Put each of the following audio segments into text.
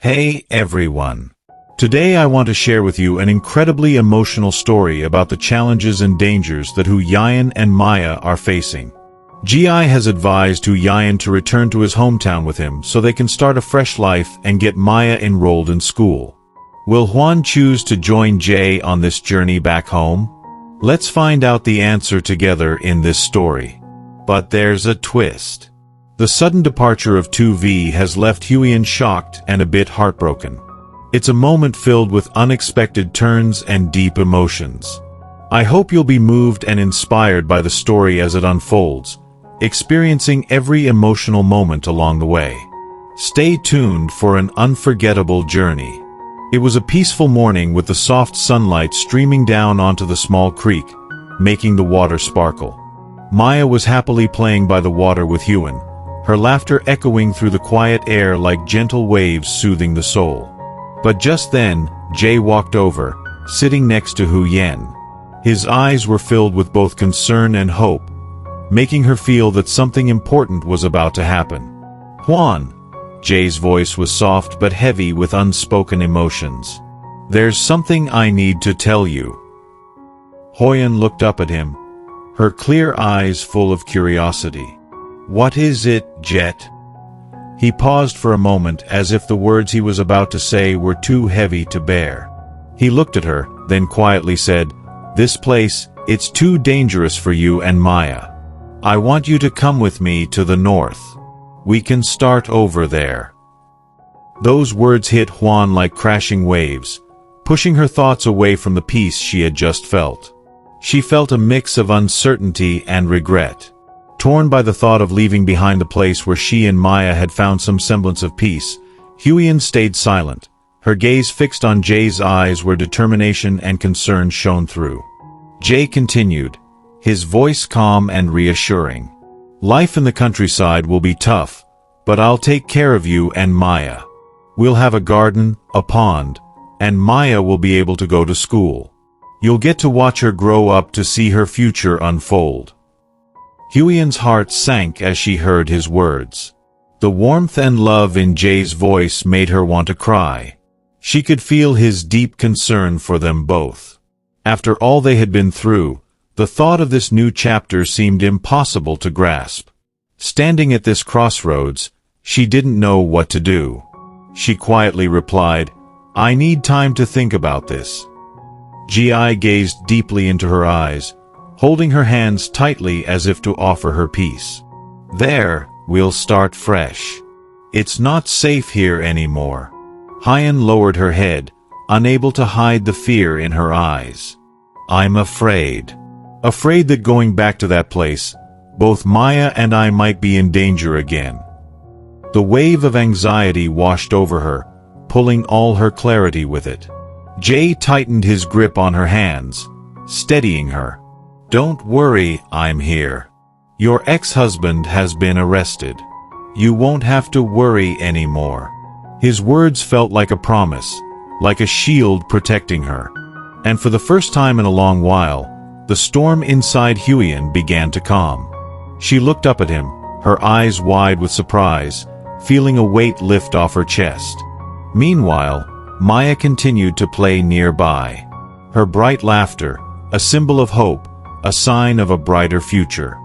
Hey everyone! Today I want to share with you an incredibly emotional story about the challenges and dangers that Huyayan and Maya are facing. Gi has advised Huyayan to return to his hometown with him so they can start a fresh life and get Maya enrolled in school. Will Huan choose to join Jay on this journey back home? Let's find out the answer together in this story. But there's a twist. The sudden departure of Tuvi has left Huyayan shocked and a bit heartbroken. It's a moment filled with unexpected turns and deep emotions. I hope you'll be moved and inspired by the story as it unfolds, experiencing every emotional moment along the way. Stay tuned for an unforgettable journey. It was a peaceful morning with the soft sunlight streaming down onto the small creek, making the water sparkle. Maya was happily playing by the water with Huyayan, her laughter echoing through the quiet air like gentle waves soothing the soul. But just then, Jay walked over, sitting next to Huyayan. His eyes were filled with both concern and hope, making her feel that something important was about to happen. Huan. Jay's voice was soft but heavy with unspoken emotions. There's something I need to tell you. Huyayan looked up at him, her clear eyes full of curiosity. What is it, Jet? He paused for a moment as if the words he was about to say were too heavy to bear. He looked at her, then quietly said, "This place, it's too dangerous for you and Maya. I want you to come with me to the north. We can start over there." Those words hit Huan like crashing waves, pushing her thoughts away from the peace she had just felt. She felt a mix of uncertainty and regret. Torn by the thought of leaving behind the place where she and Maya had found some semblance of peace, Huyayan stayed silent, her gaze fixed on Jay's eyes where determination and concern shone through. Jay continued, his voice calm and reassuring. "Life in the countryside will be tough, but I'll take care of you and Maya. We'll have a garden, a pond, and Maya will be able to go to school. You'll get to watch her grow up to see her future unfold." Huyayan's heart sank as she heard his words. The warmth and love in Jay's voice made her want to cry. She could feel his deep concern for them both. After all they had been through, the thought of this new chapter seemed impossible to grasp. Standing at this crossroads, she didn't know what to do. She quietly replied, "I need time to think about this." Gi gazed deeply into her eyes, holding her hands tightly as if to offer her peace. "There, we'll start fresh. It's not safe here anymore." Huyayan lowered her head, unable to hide the fear in her eyes. "I'm afraid. Afraid that going back to that place, both Maya and I might be in danger again." The wave of anxiety washed over her, pulling all her clarity with it. Jay tightened his grip on her hands, steadying her. "Don't worry, I'm here. Your ex-husband has been arrested. You won't have to worry anymore." His words felt like a promise, like a shield protecting her. And for the first time in a long while, the storm inside Huyayan began to calm. She looked up at him, her eyes wide with surprise, feeling a weight lift off her chest. Meanwhile, Maya continued to play nearby. Her bright laughter, a symbol of hope, a sign of a brighter future.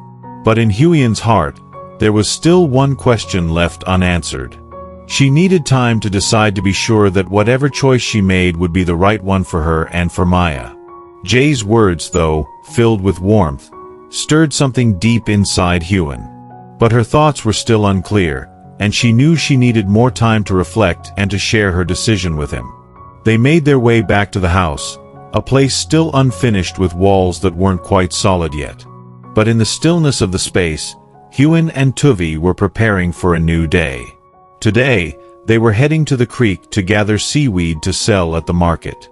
But in Huyayan's heart, there was still one question left unanswered. She needed time to decide to be sure that whatever choice she made would be the right one for her and for Maya. Jay's words, though, filled with warmth, stirred something deep inside Huyayan. But her thoughts were still unclear, and she knew she needed more time to reflect and to share her decision with him. They made their way back to the house, a place still unfinished with walls that weren't quite solid yet. But in the stillness of the space, Huyayan and Tuvi were preparing for a new day. Today, they were heading to the creek to gather seaweed to sell at the market.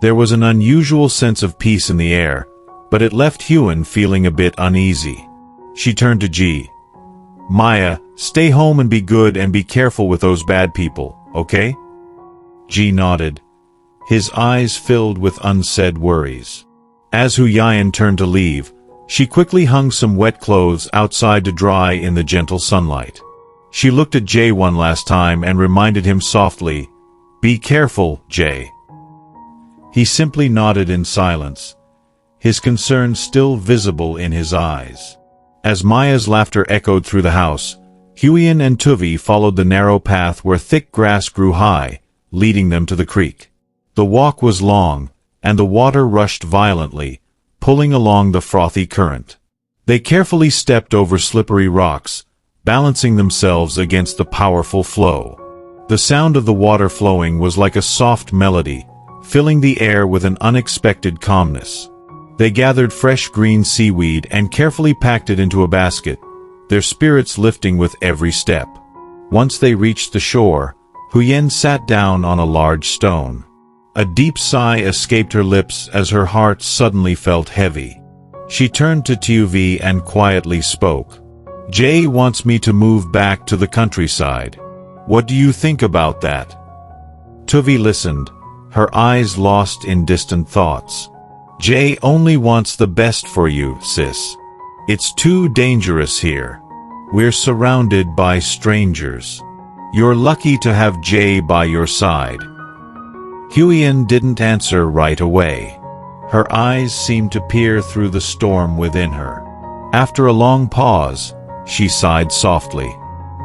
There was an unusual sense of peace in the air, but it left Huyayan feeling a bit uneasy. She turned to Ji. "Maya, stay home and be good and be careful with those bad people, okay?" Ji nodded, his eyes filled with unsaid worries. As Huyayan turned to leave, she quickly hung some wet clothes outside to dry in the gentle sunlight. She looked at Jay one last time and reminded him softly, "Be careful, Jay." He simply nodded in silence, his concern still visible in his eyes. As Maya's laughter echoed through the house, Huiyin and Tuvi followed the narrow path where thick grass grew high, leading them to the creek. The walk was long, and the water rushed violently, pulling along the frothy current. They carefully stepped over slippery rocks, balancing themselves against the powerful flow. The sound of the water flowing was like a soft melody, filling the air with an unexpected calmness. They gathered fresh green seaweed and carefully packed it into a basket, their spirits lifting with every step. Once they reached the shore, Huiyin sat down on a large stone. A deep sigh escaped her lips as her heart suddenly felt heavy. She turned to Tuvi and quietly spoke. "Jay wants me to move back to the countryside. What do you think about that?" Tuvi listened, her eyes lost in distant thoughts. "Jay only wants the best for you, sis. It's too dangerous here. We're surrounded by strangers. You're lucky to have Jay by your side." Huiyin didn't answer right away. Her eyes seemed to peer through the storm within her. After a long pause, she sighed softly.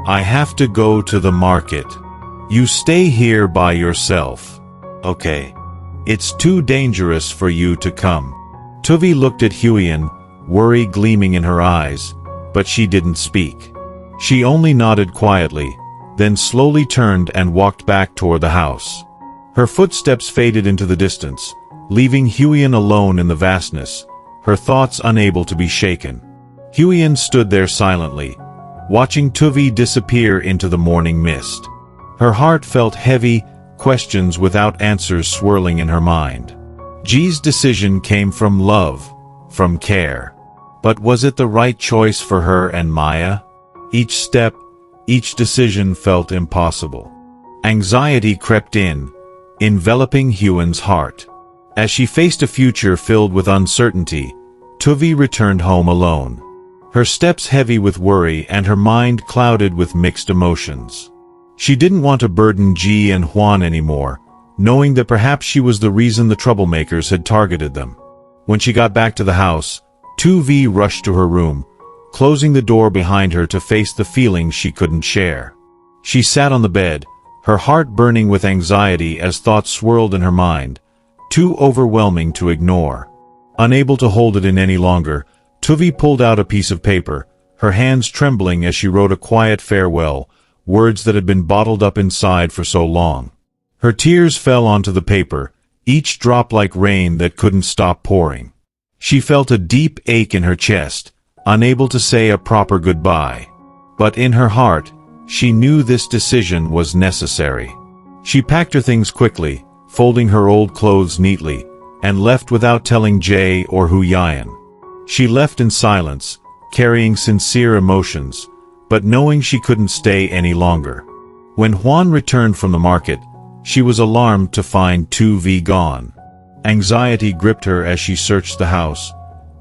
"I have to go to the market. You stay here by yourself. Okay. It's too dangerous for you to come." Tuvi looked at Huiyin, worry gleaming in her eyes, but she didn't speak. She only nodded quietly, then slowly turned and walked back toward the house. Her footsteps faded into the distance, leaving Huiyin alone in the vastness, her thoughts unable to be shaken. Huiyin stood there silently, watching Tuvi disappear into the morning mist. Her heart felt heavy, questions without answers swirling in her mind. Ji's decision came from love, from care. But was it the right choice for her and Maya? Each step, each decision felt impossible. Anxiety crept in, enveloping Huiyin's heart. As she faced a future filled with uncertainty, Tuvi returned home alone. Her steps heavy with worry and her mind clouded with mixed emotions. She didn't want to burden Ji and Huan anymore, knowing that perhaps she was the reason the troublemakers had targeted them. When she got back to the house, Tuvi rushed to her room, closing the door behind her to face the feelings she couldn't share. She sat on the bed, her heart burning with anxiety as thoughts swirled in her mind, too overwhelming to ignore. Unable to hold it in any longer, Tuvi pulled out a piece of paper, her hands trembling as she wrote a quiet farewell, words that had been bottled up inside for so long. Her tears fell onto the paper, each drop like rain that couldn't stop pouring. She felt a deep ache in her chest, unable to say a proper goodbye. But in her heart, she knew this decision was necessary. She packed her things quickly, folding her old clothes neatly, and left without telling Jay or Huiyin. She left in silence, carrying sincere emotions, but knowing she couldn't stay any longer. When Huan returned from the market, she was alarmed to find Tuvi gone. Anxiety gripped her as she searched the house,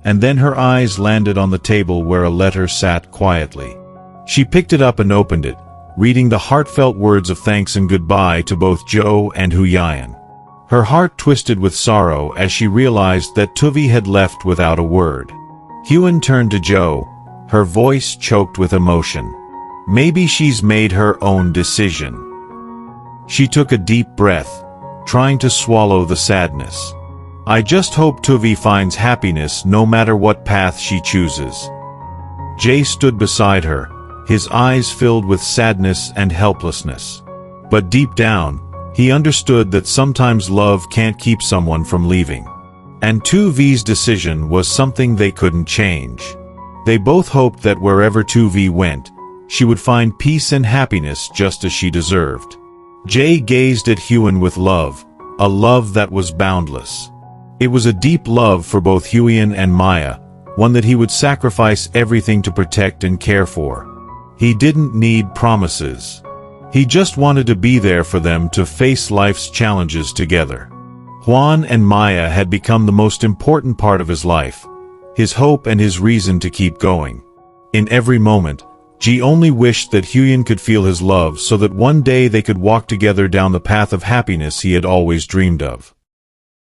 and then her eyes landed on the table where a letter sat quietly. She picked it up and opened it, reading the heartfelt words of thanks and goodbye to both Zhou and Huiyin. Her heart twisted with sorrow as she realized that Tuvi had left without a word. Huiyin turned to Zhou, her voice choked with emotion. Maybe she's made her own decision. She took a deep breath, trying to swallow the sadness. I just hope Tuvi finds happiness no matter what path she chooses. Jay stood beside her, his eyes filled with sadness and helplessness. But deep down, he understood that sometimes love can't keep someone from leaving. And Tuvi's decision was something they couldn't change. They both hoped that wherever Tuvi went, she would find peace and happiness just as she deserved. Jay gazed at Huiyin with love, a love that was boundless. It was a deep love for both Huiyin and Maya, one that he would sacrifice everything to protect and care for. He didn't need promises. He just wanted to be there for them to face life's challenges together. Huan and Maya had become the most important part of his life, his hope and his reason to keep going. In every moment, Ji only wished that Huyen could feel his love so that one day they could walk together down the path of happiness he had always dreamed of.